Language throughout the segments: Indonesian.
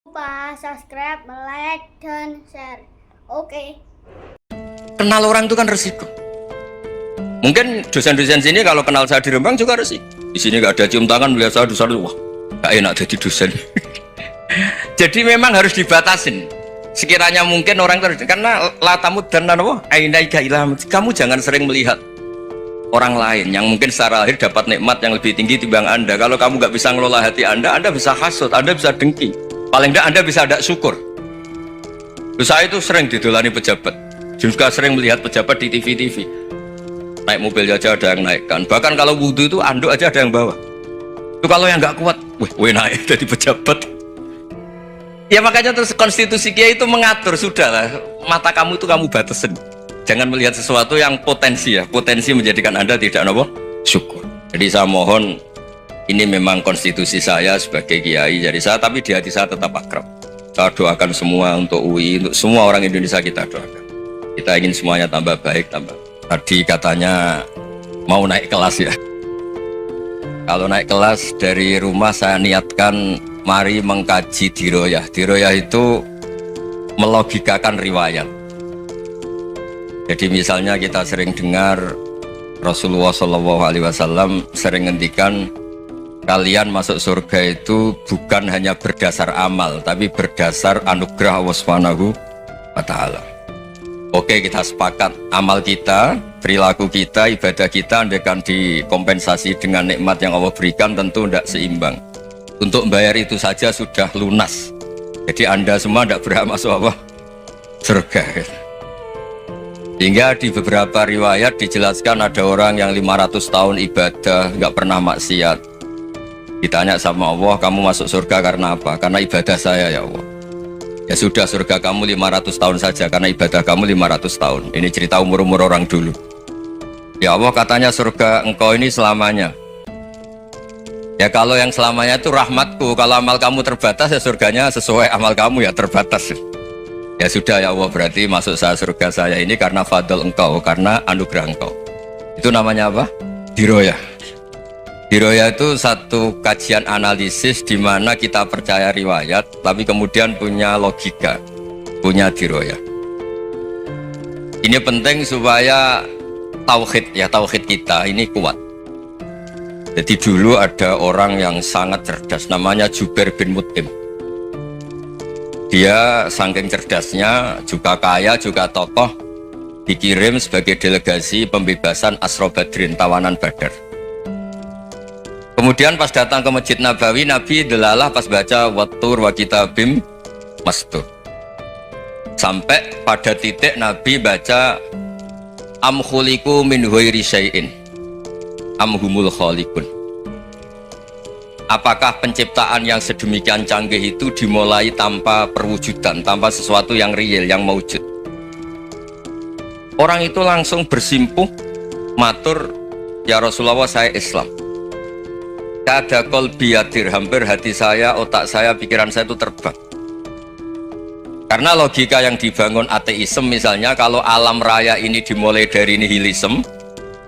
lupa subscribe, like, dan share. Oke. Kenal orang itu kan resiko. Mungkin dosen-dosen sini kalau kenal saya di Rembang juga resiko. Di sini nggak ada cium tangan melihat saya dosen, wah nggak enak jadi dosen. Jadi memang harus dibatasin. Sekiranya mungkin orang terus karena latamud dan nanawa ainaika ilham. Kamu jangan sering melihat orang lain yang mungkin secara lahir dapat nikmat yang lebih tinggi timbang Anda. Kalau kamu nggak bisa ngelola hati Anda bisa hasut, Anda bisa dengki. Paling tidak Anda bisa ada syukur. Saya itu sering didolani pejabat, juga sering melihat pejabat di TV-TV. Naik mobil aja ada yang naikkan. Bahkan kalau wudhu itu anduk aja ada yang bawa. Itu kalau yang nggak kuat, weh naik jadi pejabat. Ya makanya terus konstitusi Kiai itu mengatur, sudahlah mata kamu itu kamu batasin. Jangan melihat sesuatu yang potensi ya, potensi menjadikan Anda tidak syukur. Jadi saya mohon, ini memang konstitusi saya sebagai Kiai dari saya, tapi di hati saya tetap akrab. Saya doakan semua untuk UI, untuk semua orang Indonesia kita doakan. Kita ingin semuanya tambah baik, tambah. Tadi katanya mau naik kelas ya. Kalau naik kelas dari rumah saya niatkan mari mengkaji diroyah. Diroyah itu melogikakan riwayat. Jadi misalnya kita sering dengar Rasulullah SAW sering ngendikan kalian masuk surga itu bukan hanya berdasar amal, tapi berdasar anugerah Allah Subhanahu wa Ta'ala. Oke, kita sepakat amal kita, perilaku kita, ibadah kita andaikan dikompensasi dengan nikmat yang Allah berikan tentu tidak seimbang. Untuk membayar itu saja sudah lunas. Jadi Anda semua tidak berhak masuk apa? Surga. Sehingga di beberapa riwayat dijelaskan ada orang yang 500 tahun ibadah nggak pernah maksiat. Ditanya sama Allah, kamu masuk surga karena apa? Karena ibadah saya ya Allah. Ya sudah, surga kamu 500 tahun saja karena ibadah kamu 500 tahun. Ini cerita umur-umur orang dulu. Ya Allah, katanya surga engkau ini selamanya. Ya kalau yang selamanya itu rahmatku. Kalau amal kamu terbatas ya surganya sesuai amal kamu ya terbatas. Ya sudah ya Allah, berarti masuk saya surga saya ini karena fadl engkau, karena anugerah engkau. Itu namanya apa? Diroyah. Diroyah itu satu kajian analisis di mana kita percaya riwayat, tapi kemudian punya logika, punya diroyah. Ini penting supaya tauhid kita ini kuat. Jadi dulu ada orang yang sangat cerdas, namanya Jubair bin Mut'im. Dia saking cerdasnya, juga kaya, juga tokoh, dikirim sebagai delegasi pembebasan Asra Badrin, tawanan Badar. Kemudian pas datang ke Masjid Nabawi, Nabi delalah pas baca Wattur wa kitabim mastur. Sampai pada titik Nabi baca am khuliqu min ghairi syai'in am humul khaliqun. Apakah penciptaan yang sedemikian canggih itu dimulai tanpa perwujudan, tanpa sesuatu yang real, yang maujud? Orang itu langsung bersimpuh matur, ya Rasulullah saya Islam. Ada qalbi yatir, hampir hati saya, otak saya, pikiran saya itu terbang. Karena logika yang dibangun ateisme misalnya, kalau alam raya ini dimulai dari nihilisme,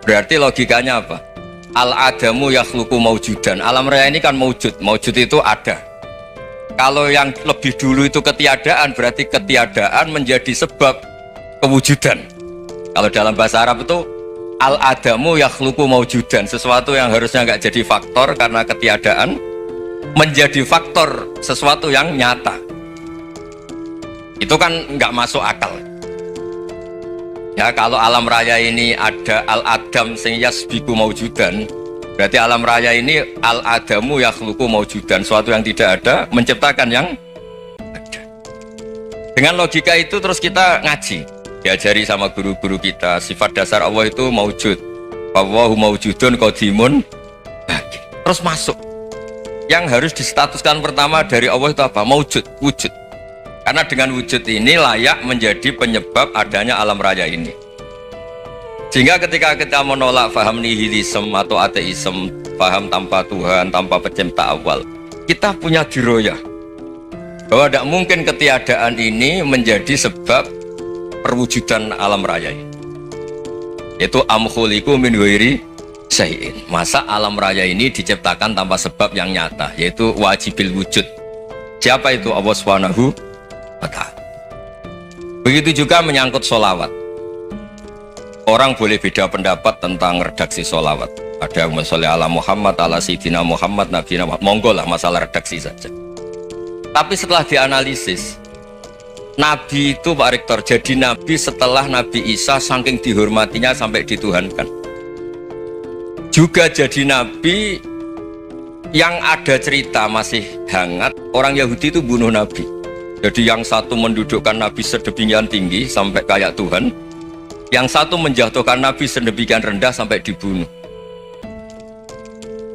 berarti logikanya apa? Al-adamu yakhluqu maujudan. Alam raya ini kan maujud, maujud itu ada. Kalau yang lebih dulu itu ketiadaan, berarti ketiadaan menjadi sebab kewujudan. Kalau dalam bahasa Arab itu al-adamu yakhluqu maujudan, sesuatu yang harusnya nggak jadi faktor karena ketiadaan menjadi faktor sesuatu yang nyata. Itu kan nggak masuk akal. Ya kalau alam raya ini ada al-adam sing yasbiqu maujudan, berarti alam raya ini al-adamu yakhluqu maujudan, sesuatu yang tidak ada menciptakan yang ada. Dengan logika itu terus kita ngaji. Diajari sama guru-guru kita, sifat dasar Allah itu maujud. Allahu maujudun qadimun. Terus masuk. Yang harus distatuskan pertama dari Allah itu apa? Maujud, wujud. Karena dengan wujud ini layak menjadi penyebab adanya alam raya ini. Sehingga ketika kita menolak faham nihilisme atau ateisme, faham tanpa Tuhan, tanpa pencipta awal, kita punya diroyah bahwa tidak mungkin ketiadaan ini menjadi sebab perwujudan alam raya ini. Itu am khuliqu min ghairi syai'in. Masa alam raya ini diciptakan tanpa sebab yang nyata, yaitu wajibil wujud. Siapa itu? Allah Subhanahu wa ta'ala. Begitu juga menyangkut sholawat. Orang boleh beda pendapat tentang redaksi sholawat. Ada yang sholli ala Muhammad, ala Sayyidina Muhammad, Nabi Muhammad. Monggo lah, masalah redaksi saja. Tapi setelah dianalisis, Nabi itu Pak Rektor jadi Nabi setelah Nabi Isa saking dihormatinya sampai dituhankan. Juga jadi Nabi yang ada cerita masih hangat, orang Yahudi itu bunuh Nabi. Jadi yang satu mendudukkan Nabi sedemikian tinggi sampai kayak Tuhan, yang satu menjatuhkan Nabi sedemikian rendah sampai dibunuh.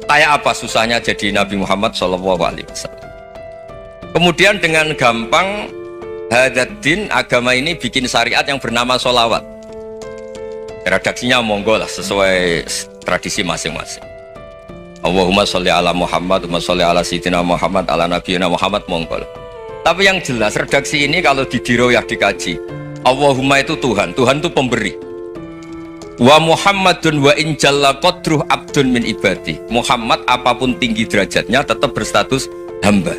Kayak apa susahnya jadi Nabi Muhammad SAW. Kemudian dengan gampang Hadaddin agama ini bikin syariat yang bernama sholawat. Redaksinya monggo lah sesuai tradisi masing-masing. Allahumma sholli ala Muhammad, Allahumma sholli ala Sayyidina Muhammad, ala Nabiyina Muhammad, monggo lah. Tapi yang jelas redaksi ini kalau didiroyah dikaji, Allahumma itu Tuhan, Tuhan itu pemberi. Wa Muhammadun wa in jalla qadruh abdun min ibadi. Muhammad apapun tinggi derajatnya tetap berstatus hamba.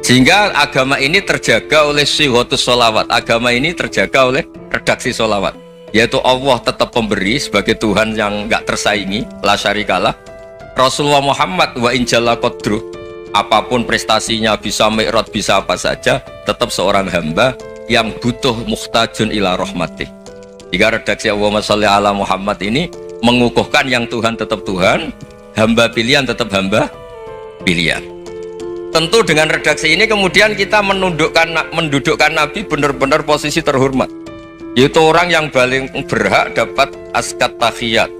Sehingga agama ini terjaga oleh syihotus sholawat. Agama ini terjaga oleh redaksi sholawat, yaitu Allah tetap pemberi sebagai Tuhan yang gak tersaingi, la syarikalah. Rasulullah Muhammad wa in jalla qadruh, apapun prestasinya, bisa mi'raj, bisa apa saja, tetap seorang hamba yang butuh muhtajun ila rahmatih. Jika redaksi Allahumma sholli ala Muhammad ini mengukuhkan yang Tuhan tetap Tuhan, hamba pilihan tetap hamba pilihan. Tentu dengan redaksi ini kemudian kita mendudukkan Nabi benar-benar posisi terhormat, yaitu orang yang paling berhak dapat askat tahiyat,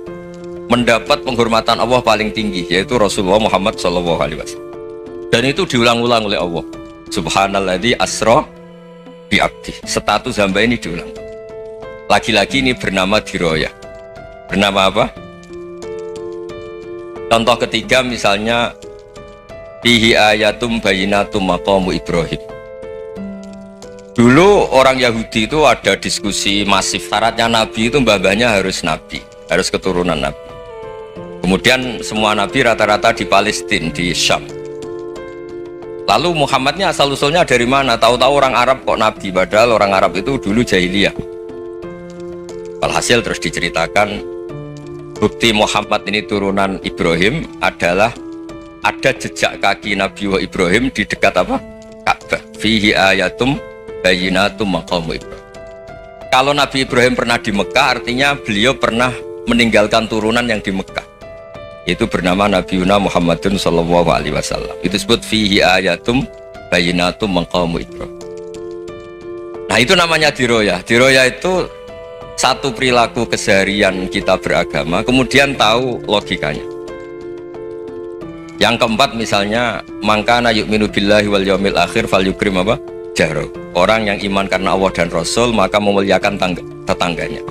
mendapat penghormatan Allah paling tinggi, yaitu Rasulullah Muhammad SAW. Dan itu diulang-ulang oleh Allah. Subhanalladzi asra bi abdi. Status hamba ini diulang. Lagi-lagi ini bernama diroyah. Bernama apa? Contoh ketiga misalnya fihi ayatum bayyinatum maqamu Ibrahim. Dulu orang Yahudi itu ada diskusi masif, syaratnya Nabi itu mbah-mbahnya harus Nabi, harus keturunan Nabi. Kemudian semua Nabi rata-rata di Palestina, di Syam. Lalu Muhammadnya asal-usulnya dari mana? Tahu-tahu orang Arab kok Nabi, padahal orang Arab itu dulu jahiliyah. Alhasil terus diceritakan bukti Muhammad ini turunan Ibrahim adalah ada jejak kaki Nabi Ibrahim di dekat apa? Ka'bah. Fihi ayatum bayyinatum maqamu Ibrahim. Kalau Nabi Ibrahim pernah di Mekah, artinya beliau pernah meninggalkan turunan yang di Mekah. Itu bernama Nabiuna Muhammadun sallallahu alaihi wasallam. Itu disebut fihi ayatum bayyinatum maqamu Ibrahim. Nah, itu namanya diroyah. Diroyah itu satu perilaku keseharian kita beragama, kemudian tahu logikanya. Yang keempat misalnya, mangkana yu'minu billahi wal yaumil akhir falyukrim apa? Jaro. Orang yang iman karena Allah dan Rasul maka memuliakan tetangganya.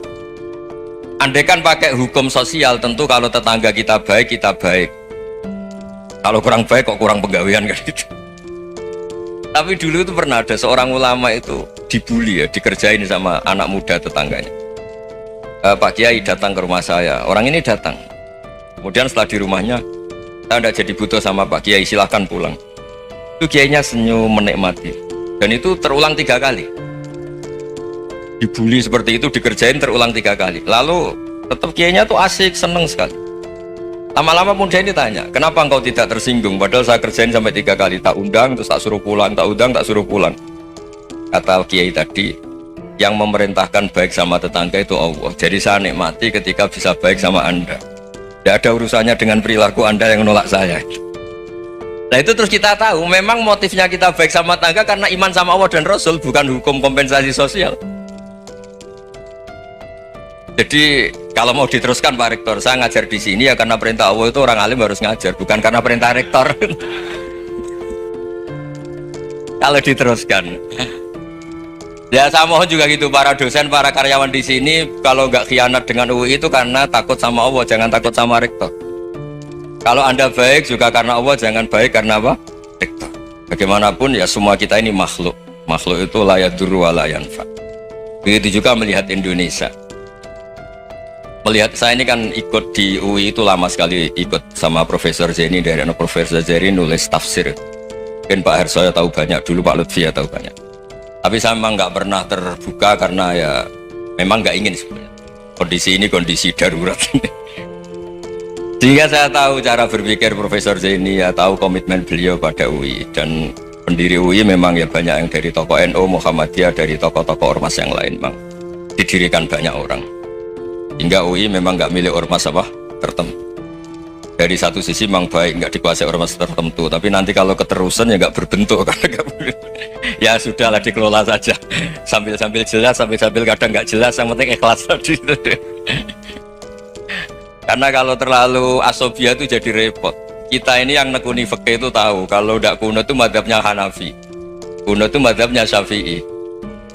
Andaikan pakai hukum sosial, tentu kalau tetangga kita baik, kita baik. Kalau kurang baik kok kurang penggawean kan gitu. Tapi dulu itu pernah ada seorang ulama itu dibully ya, dikerjain sama anak muda tetangganya. Pak Kiai datang ke rumah saya, orang ini datang. Kemudian setelah di rumahnya, saya tidak jadi butuh sama Pak Kiai, silahkan pulang. Itu Kiainya senyum menikmati. Dan itu terulang 3 kali. Dibully seperti itu, dikerjain terulang 3 kali. Lalu tetap Kiainya tuh asik, seneng sekali. Lama-lama pun dia ini tanya, kenapa engkau tidak tersinggung? Padahal saya kerjain sampai 3 kali, tak undang, terus tak suruh pulang, tak undang, tak suruh pulang. Kata Kiai tadi, yang memerintahkan baik sama tetangga itu Allah. Jadi saya nikmati ketika bisa baik sama Anda. Tidak ada urusannya dengan perilaku Anda yang menolak saya. Nah itu terus kita tahu, memang motifnya kita baik sama tetangga karena iman sama Allah dan Rasul, bukan hukum kompensasi sosial. Jadi kalau mau diteruskan Pak Rektor, saya ngajar di sini ya karena perintah Allah, itu orang alim harus ngajar, bukan karena perintah Rektor. Kalau diteruskan. Ya saya mohon juga gitu, para dosen, para karyawan di sini kalau nggak khianat dengan UI itu karena takut sama Allah, jangan takut sama rektor. Kalau Anda baik juga karena Allah, jangan baik karena apa? Rektor. Bagaimanapun ya semua kita ini makhluk. Makhluk itu la yadurru wa la yanfa. Begitu juga melihat Indonesia. Melihat saya ini kan ikut di UI itu lama sekali, ikut sama Profesor Zeni, dari Profesor Zeni nulis tafsir. Mungkin Pak Herso ya tahu banyak, dulu Pak Lutfi ya tahu banyak. Tapi saya memang nggak pernah terbuka karena ya memang nggak ingin sebenarnya. Kondisi ini kondisi darurat. Sehingga saya tahu cara berpikir Profesor Zaini, ya tahu komitmen beliau pada UI, dan pendiri UI memang ya banyak yang dari tokoh NU, Muhammadiyah, dari tokoh-tokoh ormas yang lain memang didirikan banyak orang. Hingga UI memang nggak milik ormas apa tertentu. Dari satu sisi memang baik, nggak dikuasai ormas tertentu, tapi nanti kalau keterusan ya nggak berbentuk karena ya sudahlah dikelola saja, sambil jelas, sambil kadang nggak jelas, yang penting ikhlas tadi. Karena kalau terlalu asobia itu jadi repot. Kita ini yang nekuni fikih itu tahu kalau udah kuno itu madhabnya Hanafi, kuno itu madhabnya Syafi'i.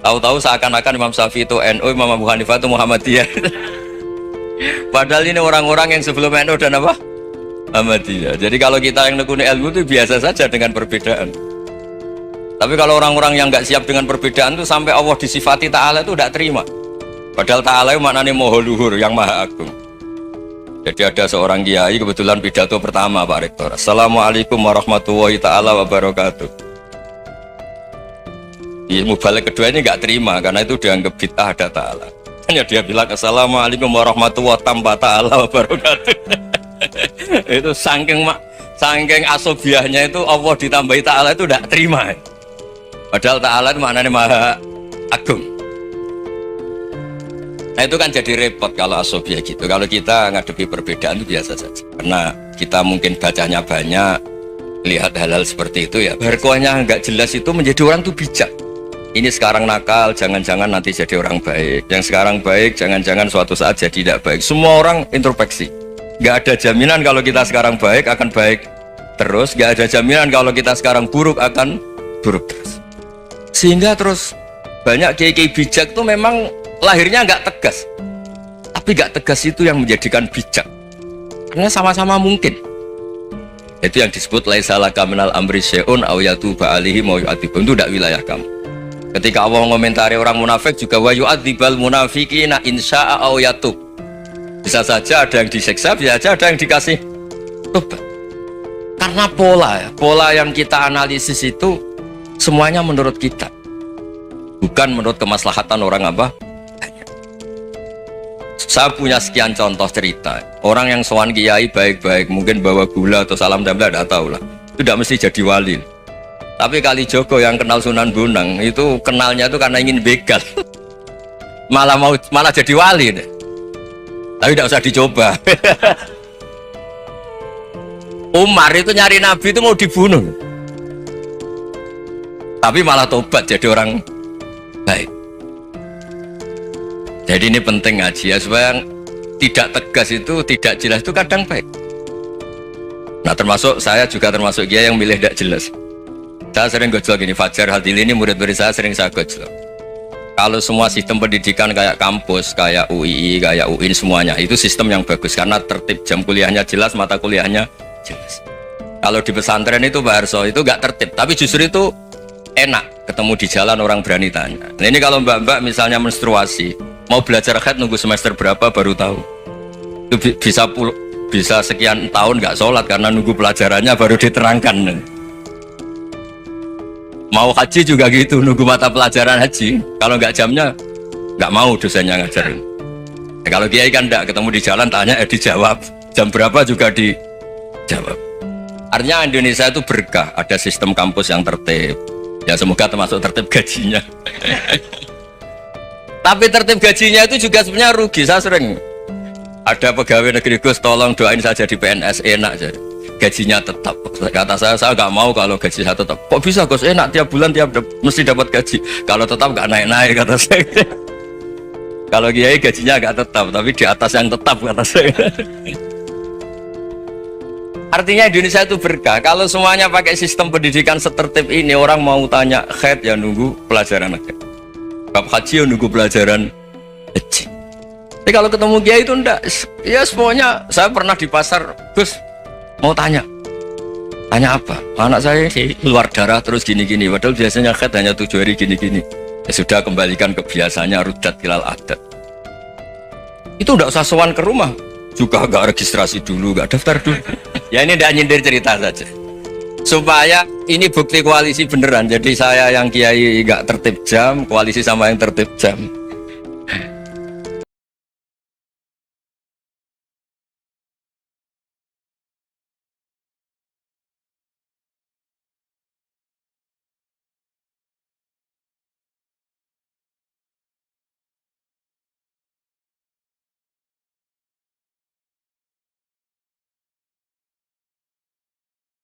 Tahu-tahu seakan-akan Imam Syafi'i itu NU, Imam Abu Hanifah itu Muhammadiyah. Padahal ini orang-orang yang sebelum NU dan apa? Muhammadiyah. Jadi kalau kita yang nekuni ilmu itu biasa saja dengan perbedaan. Tapi kalau orang-orang yang nggak siap dengan perbedaan itu sampai Allah disifati Ta'ala itu tidak terima. Padahal Ta'ala itu maknanya Maha Luhur, yang Maha Agung. Jadi ada seorang kiai kebetulan pidato pertama Pak Rektor, Assalamualaikum warahmatullahi ta'ala wabarakatuh. Di mubalik kedua ini nggak terima karena itu dianggap bid'ah ada Ta'ala. Hanya dia bilang Assalamualaikum warahmatullahi ta'ala wabarakatuh. Itu saking asobiahnya itu Allah ditambahi Ta'ala itu tidak terima. Padahal Ta'ala itu maknanya Maha Agung. Nah itu kan jadi repot kalau asobia gitu. Kalau kita ngadepi perbedaan itu biasa saja. Karena kita mungkin bacanya banyak, lihat hal-hal seperti itu ya. Berkuahnya nggak jelas itu menjadi orang tuh bijak. Ini sekarang nakal, jangan-jangan nanti jadi orang baik. Yang sekarang baik, jangan-jangan suatu saat jadi tidak baik. Semua orang introspeksi. Nggak ada jaminan kalau kita sekarang baik akan baik terus. Nggak ada jaminan kalau kita sekarang buruk akan buruk terus. Sehingga terus banyak kiai-kiai bijak tuh memang lahirnya nggak tegas, tapi nggak tegas itu yang menjadikan bijak, karena sama-sama mungkin. Itu yang disebut laisa laka minal amri syai'un aw yatuba alihi mau yu'adzibum, itu tidak wilayah kamu. Ketika Allah mengomentari orang munafik juga wa yu'adzibal munafiqina insya'a aw yatub, bisa saja ada yang disiksa, bisa saja ada yang dikasih tobat. Karena pola yang kita analisis itu semuanya menurut kita, bukan menurut kemaslahatan orang apa. Saya punya sekian contoh cerita orang yang sowan kiai baik-baik, mungkin bawa gula atau salam damla, tidak tahu lah, itu tidak mesti jadi wali. Tapi Kalijogo yang kenal Sunan Bonang itu kenalnya itu karena ingin begal. malah jadi wali deh. Tapi tidak usah dicoba. Umar itu nyari Nabi itu mau dibunuh, tapi malah tobat jadi orang baik. Jadi ini penting ngaji ya, supaya tidak tegas itu, tidak jelas itu kadang baik. Nah termasuk saya juga termasuk dia yang milih tidak jelas. Saya sering gojlok gini, Fajar Hadili ini murid-murid saya sering saya gojlok. Kalau semua sistem pendidikan kayak kampus, kayak UII, kayak UIN semuanya, itu sistem yang bagus karena tertib, jam kuliahnya jelas, mata kuliahnya jelas. Kalau di pesantren itu Pak Harso itu nggak tertib, tapi justru itu enak, ketemu di jalan orang berani tanya. Nah ini kalau mbak-mbak misalnya menstruasi, mau belajar haid nunggu semester berapa baru tahu. Itu bisa sekian tahun nggak sholat karena nunggu pelajarannya baru diterangkan. Mau haji juga gitu, nunggu mata pelajaran haji. Kalau nggak jamnya nggak mau dosennya ngajarin. Nah, kalau kiai kan nggak, ketemu di jalan tanya dijawab, jam berapa juga dijawab. Artinya Indonesia itu berkah, ada sistem kampus yang tertib. Ya semoga termasuk tertib gajinya. Tapi tertib gajinya itu juga sebenarnya rugi. Saya sering ada pegawai negeri, Gus tolong doain saja di PNS enak saja, gajinya tetap. Kata saya nggak mau kalau gaji saya tetap. Kok bisa Gus, enak tiap bulan mesti dapat gaji, kalau tetap nggak naik-naik kata saya. Kalau kiai gajinya nggak tetap, tapi di atas yang tetap kata saya. Artinya Indonesia itu berkah. Kalau semuanya pakai sistem pendidikan setertib ini, orang mau tanya haid ya nunggu pelajaran haid, bab haji ya nunggu pelajaran haji. Tapi kalau ketemu kiai itu enggak, ya semuanya. Saya pernah di pasar, Gus mau tanya apa? Anak saya keluar darah terus gini-gini, padahal biasanya haid hanya 7 hari gini-gini. Ya sudah, kembalikan ke biasanya, rudat ilal adat. Itu enggak usah sowan ke rumah, juga enggak registrasi dulu, enggak daftar dulu. Ya ini enggak nyindir cerita saja. supaya ini bukti koalisi beneran. Jadi saya yang kiai nggak tertib jam, koalisi sama yang tertib jam.